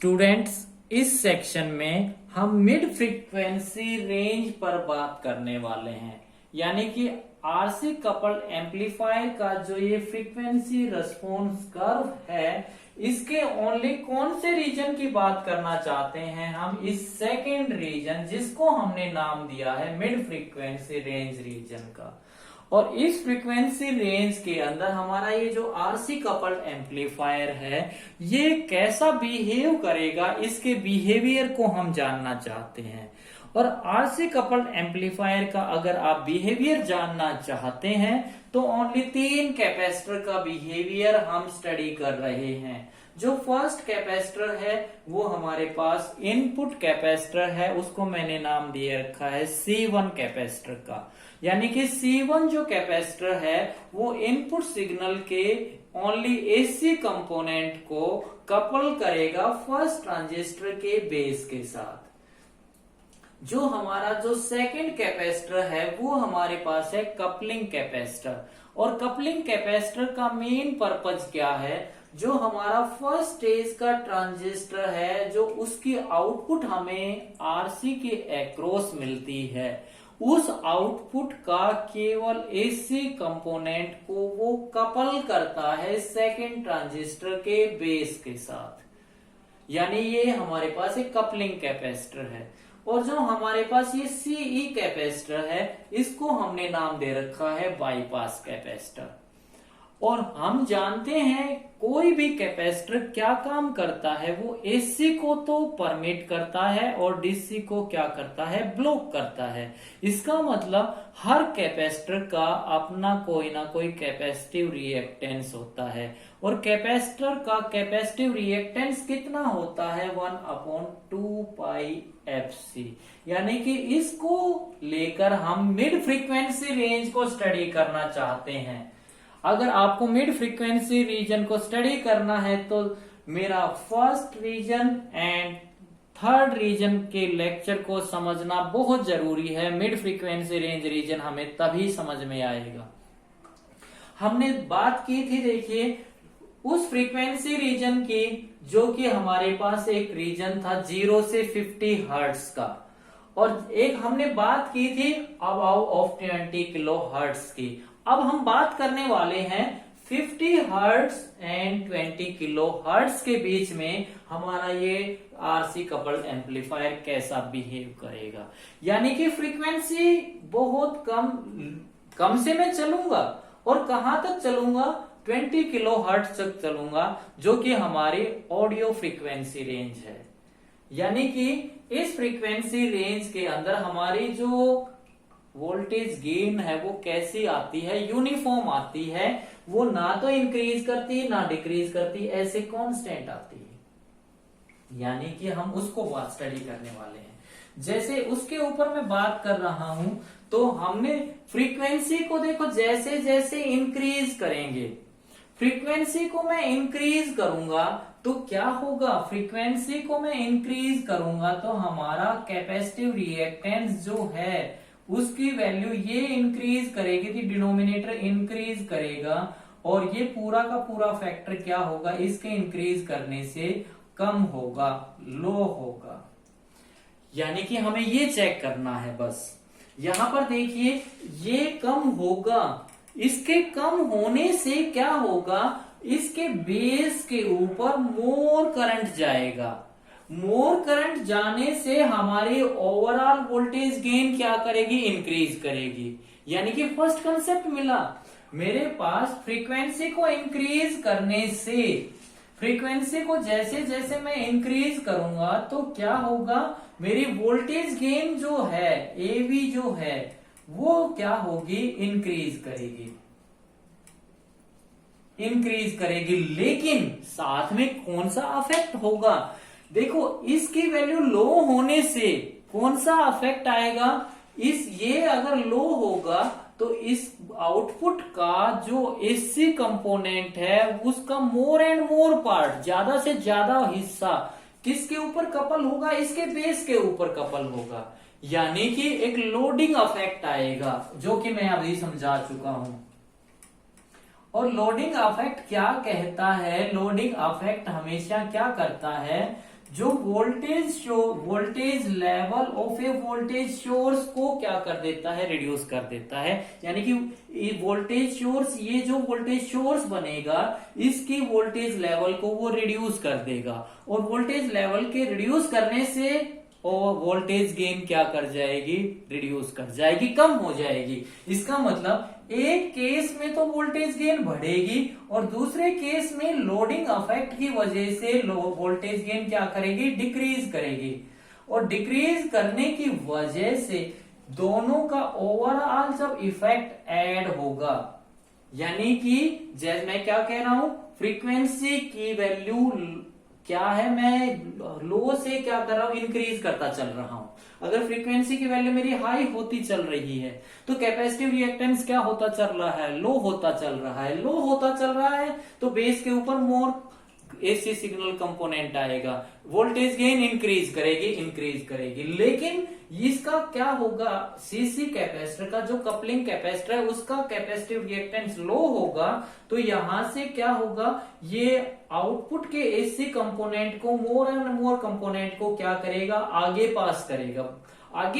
Students, इस section में हम मिड फ्रीक्वेंसी रेंज पर बात करने वाले हैं। यानी कि आरसी कपल्ड एम्पलीफायर का जो ये फ्रीक्वेंसी रिस्पॉन्स कर्व है, इसके ओनली कौन से रीजन की बात करना चाहते हैं हम? इस सेकेंड रीजन, जिसको हमने नाम दिया है मिड फ्रीक्वेंसी रेंज रीजन का। और इस फ्रीक्वेंसी रेंज के अंदर हमारा ये जो आरसी कपल्ड एम्पलीफायर है, ये कैसा बिहेव करेगा, इसके बिहेवियर को हम जानना चाहते हैं। और आरसी कपल्ड एम्पलीफायर का अगर आप बिहेवियर जानना चाहते हैं तो ओनली 3 कैपेसिटर का बिहेवियर हम स्टडी कर रहे हैं। जो फर्स्ट कैपेसिटर है वो हमारे पास इनपुट कैपेसिटर है, उसको मैंने नाम दिए रखा है C1 कैपेसिटर का। यानी कि C1 जो कैपेसिटर है वो इनपुट सिग्नल के ओनली AC कंपोनेंट को कपल करेगा फर्स्ट ट्रांजिस्टर के बेस के साथ। जो हमारा जो सेकंड कैपेसिटर है वो हमारे पास है कपलिंग कैपेसिटर। और कपलिंग कैपेसिटर का मेन पर्पज क्या है? जो हमारा फर्स्ट स्टेज का ट्रांजिस्टर है, जो उसकी आउटपुट हमें आरसी के एक्रॉस मिलती है, उस आउटपुट का केवल एसी कंपोनेंट को वो कपल करता है सेकेंड ट्रांजिस्टर के बेस के साथ। यानी ये हमारे पास एक कपलिंग कैपेसिटर है। और जो हमारे पास ये सीई कैपेसिटर है, इसको हमने नाम दे रखा है बाईपास कैपेसिटर। और हम जानते हैं कोई भी कैपेसिटर क्या काम करता है, वो एसी को तो परमिट करता है और डीसी को क्या करता है, ब्लॉक करता है। इसका मतलब हर कैपेसिटर का अपना कोई ना कोई कैपेसिटिव रिएक्टेंस होता है। और कैपेसिटर का कैपेसिटिव रिएक्टेंस कितना होता है? 1/2 पाई FC। यानी कि इसको लेकर हम मिड फ्रीक्वेंसी रेंज को स्टडी करना चाहते हैं। अगर आपको मिड फ्रीक्वेंसी रीजन को स्टडी करना है तो मेरा first region and third region के लेक्चर को समझना बहुत जरूरी है। मिड फ्रीक्वेंसी रेंज रीजन हमें तभी समझ में आएगा। हमने बात की थी, देखिए, उस फ्रीक्वेंसी रीजन की जो कि हमारे पास एक रीजन था 0 से 50 हर्ट्ज का, और एक हमने बात की थी अबाव ऑफ 20 किलो हर्ट्ज की। अब हम बात करने वाले हैं 50 हर्ट्ज एंड 20 किलो हर्ट्ज के बीच में हमारा ये आरसी कपल्ड एम्पलीफायर कैसा बिहेव करेगा। यानी कि फ्रीक्वेंसी बहुत कम से मैं चलूंगा, और कहां तक चलूंगा? 20 किलो हर्ट्ज तक चलूंगा, जो कि हमारी ऑडियो फ्रीक्वेंसी रेंज है। यानी कि इस फ्रीक्वेंसी रेंज के अंदर हमारी जो वोल्टेज गेन है वो कैसी आती है? यूनिफॉर्म आती है। वो ना तो इंक्रीज करती ना डिक्रीज करती, ऐसे कांस्टेंट आती है। यानी कि हम उसको बात स्टडी करने वाले हैं। जैसे उसके ऊपर मैं बात कर रहा हूं तो हमने फ्रीक्वेंसी को देखो, जैसे जैसे इंक्रीज करेंगे, फ्रीक्वेंसी को मैं इंक्रीज करूंगा तो क्या होगा? फ्रीक्वेंसी को मैं इंक्रीज करूंगा तो हमारा कैपेसिटिव रिएक्टेंस जो है उसकी वैल्यू ये इंक्रीज करेगी थी, डिनोमिनेटर इंक्रीज करेगा, और ये पूरा का पूरा फैक्टर क्या होगा? इसके इंक्रीज करने से कम होगा, लो होगा। यानी कि हमें ये चेक करना है बस। यहां पर देखिए, ये कम होगा, इसके कम होने से क्या होगा? इसके बेस के ऊपर मोर करंट जाएगा। मोर करंट जाने से हमारी ओवरऑल वोल्टेज गेन क्या करेगी? इंक्रीज करेगी। यानी कि फर्स्ट कंसेप्ट मिला मेरे पास। फ्रीक्वेंसी को इंक्रीज करने से, फ्रीक्वेंसी को जैसे जैसे मैं इंक्रीज करूंगा तो क्या होगा? मेरी वोल्टेज गेन जो है, एवी जो है, वो क्या होगी? इंक्रीज करेगी, इंक्रीज करेगी। लेकिन साथ में कौन सा अफेक्ट होगा? देखो, इसकी वैल्यू लो होने से कौन सा अफेक्ट आएगा? ये अगर लो होगा तो इस आउटपुट का जो एसी कंपोनेंट है उसका मोर एंड मोर पार्ट, ज्यादा से ज्यादा हिस्सा किसके ऊपर कपल होगा? इसके बेस के ऊपर कपल होगा। यानी कि एक लोडिंग अफेक्ट आएगा, जो कि मैं अभी समझा चुका हूं। और लोडिंग अफेक्ट क्या कहता है? लोडिंग अफेक्ट हमेशा क्या करता है? जो voltage level of A voltage source को क्या कर देता है, रिड्यूस कर देता है। यानी कि वोल्टेज सोर्स, ये जो वोल्टेज सोर्स बनेगा इसकी वोल्टेज लेवल को वो रिड्यूस कर देगा, और वोल्टेज लेवल के रिड्यूस करने से और वोल्टेज गेन क्या कर जाएगी, रिड्यूस कर जाएगी, कम हो जाएगी। इसका मतलब एक केस में तो वोल्टेज गेन बढ़ेगी और दूसरे केस में लोडिंग इफेक्ट की वजह से वोल्टेज गेन क्या करेगी, डिक्रीज करेगी। और डिक्रीज करने की वजह से दोनों का ओवरऑल जब इफेक्ट ऐड होगा, यानी कि जैसे मैं क्या कह रहा हूं, फ्रीक्वेंसी की वैल्यू क्या है, मैं लो से क्या कर रहा हूं, इंक्रीज करता चल रहा हूं। अगर फ्रीक्वेंसी की वैल्यू मेरी हाई होती चल रही है तो कैपेसिटिव रिएक्टेंस क्या होता चल रहा है, लो होता चल रहा है। लो होता चल रहा है तो बेस के ऊपर मोर एसी सिग्नल कंपोनेंट आएगा, वोल्टेज गेन इंक्रीज करेगी। लेकिन इसका क्या होगा, सीसी कैपेसिटर का जो कपलिंग कैपेसिटर है उसका कैपेसिटिव रिएक्टेंस लो होगा, तो यहां से क्या होगा, ये आउटपुट के एसी कंपोनेंट को, मोर एंड मोर कंपोनेंट को क्या करेगा, आगे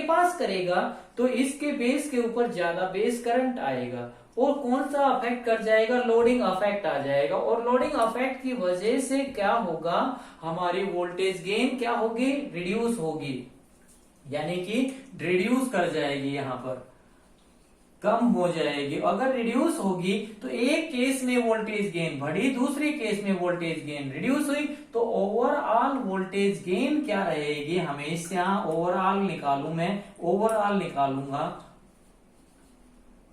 पास करेगा। तो इसके बेस के ऊपर ज्यादा बेस करंट आएगा और कौन सा अफेक्ट कर जाएगा, लोडिंग अफेक्ट आ जाएगा। और लोडिंग अफेक्ट की वजह से क्या होगा, हमारी वोल्टेज गेन क्या होगी, रिड्यूस होगी, यानी कि रिड्यूस कर जाएगी, यहां पर कम हो जाएगी। अगर रिड्यूस होगी तो एक केस में वोल्टेज गेन बढ़ी, दूसरे केस में वोल्टेज गेन रिड्यूस हुई, तो ओवरऑल वोल्टेज गेन क्या रहेगी, हमेशा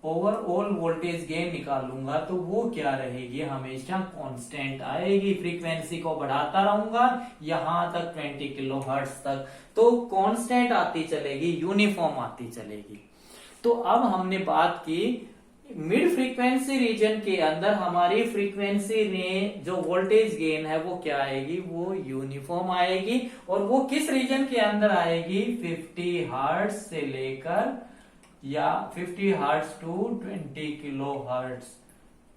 ओवरऑल वोल्टेज गेन निकालूंगा तो वो क्या रहेगी, हमेशा कांस्टेंट आएगी। फ्रीक्वेंसी को बढ़ाता रहूंगा यहां तक 20 किलोहर्ट्ज तक, तो कांस्टेंट आती चलेगी, यूनिफॉर्म आती चलेगी। तो अब हमने बात की मिड फ्रीक्वेंसी रीजन के अंदर हमारी फ्रीक्वेंसी रेंज जो वोल्टेज गेन है वो क्या आएगी, वो यूनिफॉर्म आएगी। और वो किस रीजन के अंदर आएगी, 50 हर्ट्ज से लेकर या 50 हर्ट्ज टू 20 किलो हर्ट्ज।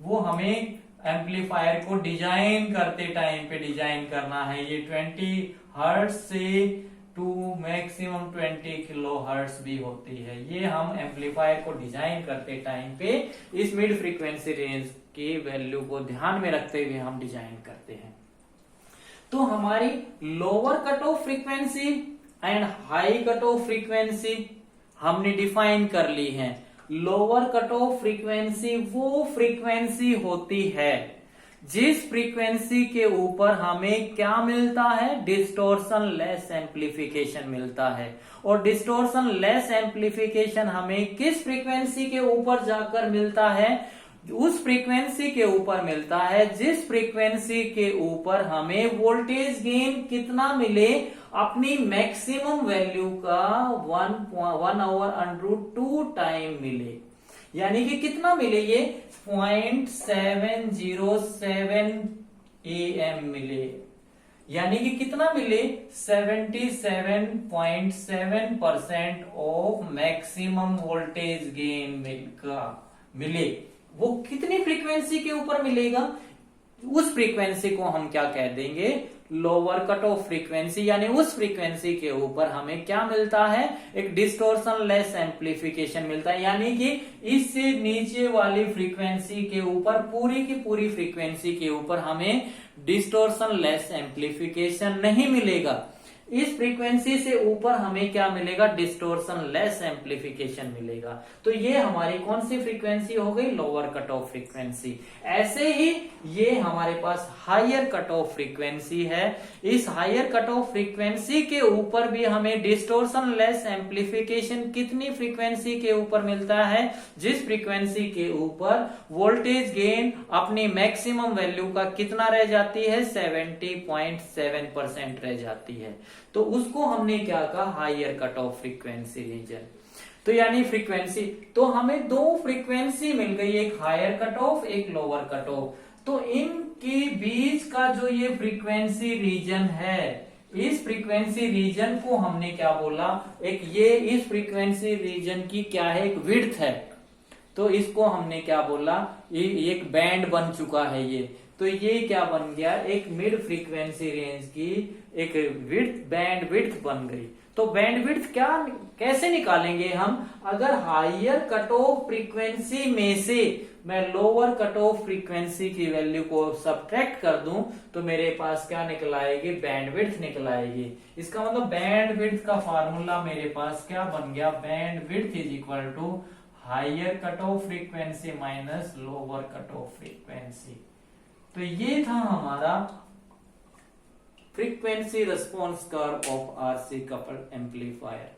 वो हमें एम्पलीफायर को डिजाइन करते टाइम पे डिजाइन करना है। ये 20 हर्ट्ज से टू मैक्सिमम 20 किलो हर्ट्ज भी होती है। ये हम एम्पलीफायर को डिजाइन करते टाइम पे इस मिड फ्रीक्वेंसी रेंज की वैल्यू को ध्यान में रखते हुए हम डिजाइन करते हैं। तो हमारी lower cut off frequency and high cut off frequency हमने डिफाइन कर ली है। लोअर कट ऑफ फ्रीक्वेंसी वो फ्रीक्वेंसी होती है जिस फ्रीक्वेंसी के ऊपर हमें क्या मिलता है, डिस्टोर्शन लेस एम्प्लीफिकेशन मिलता है। और डिस्टोर्शन लेस एम्प्लीफिकेशन हमें किस फ्रीक्वेंसी के ऊपर जाकर मिलता है, उस फ्रीक्वेंसी के ऊपर मिलता है जिस फ्रीक्वेंसी के ऊपर हमें वोल्टेज गेन कितना मिले, अपनी मैक्सिमम वैल्यू का 1/√2 टाइम मिले। यानी कि कितना मिले, ये 0.707 AM मिले। यानी कि कितना मिले, 77.7% ऑफ मैक्सिमम वोल्टेज गेन मिले। वो कितनी फ्रीक्वेंसी के ऊपर मिलेगा, उस फ्रीक्वेंसी को हम क्या कह देंगे, लोअर कट ऑफ फ्रीक्वेंसी। यानी उस फ्रीक्वेंसी के ऊपर हमें क्या मिलता है, एक डिस्टोर्शन लेस एम्प्लीफिकेशन मिलता है। यानी कि इससे नीचे वाली फ्रीक्वेंसी के ऊपर, पूरी की पूरी फ्रीक्वेंसी के ऊपर हमें डिस्टोर्शन लेस एम्प्लीफिकेशन नहीं मिलेगा। इस फ्रीक्वेंसी से ऊपर हमें क्या मिलेगा, डिस्टोर्शन लेस एम्प्लीफिकेशन मिलेगा। तो ये हमारी कौन सी फ्रीक्वेंसी हो गई, लोअर कट ऑफ फ्रीक्वेंसी। ऐसे ही ये हमारे पास हायर कट ऑफ फ्रीक्वेंसी है। इस हायर कट ऑफ फ्रीक्वेंसी के ऊपर भी हमें डिस्टोर्शन लेस एम्प्लीफिकेशन कितनी फ्रीक्वेंसी के ऊपर मिलता है, जिस फ्रीक्वेंसी के ऊपर वोल्टेज गेन अपनी मैक्सिमम वैल्यू का कितना रह जाती है, 70.7% रह जाती है। तो उसको हमने क्या कहा, higher cut off frequency region. तो यानी फ्रीक्वेंसी, तो हमें दो फ्रीक्वेंसी मिल गई, एक हायर कट ऑफ, एक लोअर कट ऑफ। तो इनके बीच का जो ये फ्रीक्वेंसी रीजन है, इस फ्रीक्वेंसी रीजन को हमने क्या बोला, एक ये इस फ्रीक्वेंसी रीजन की क्या है, एक विड्थ है। तो इसको हमने क्या बोला, ये एक बैंड बन चुका है ये। तो ये क्या बन गया, एक मिड फ्रीक्वेंसी रेंज की एक विड्थ, बैंड विड्थ बन गई। तो बैंड विड्थ क्या कैसे निकालेंगे हम? अगर हायर कट ऑफ फ्रीक्वेंसी में से मैं लोअर कट ऑफ फ्रीक्वेंसी की वैल्यू को सब्ट्रैक्ट कर दूं तो मेरे पास क्या निकल आएगी? बैंड विड्थ निकल आएगी। इसका मतलब बैंड विड्थ का फार्मूला मेरे पास क्या बन गया? Bandwidth is equal to higher cut off frequency minus lower cut off frequency. तो ये था हमारा frequency response curve of RC coupled amplifier.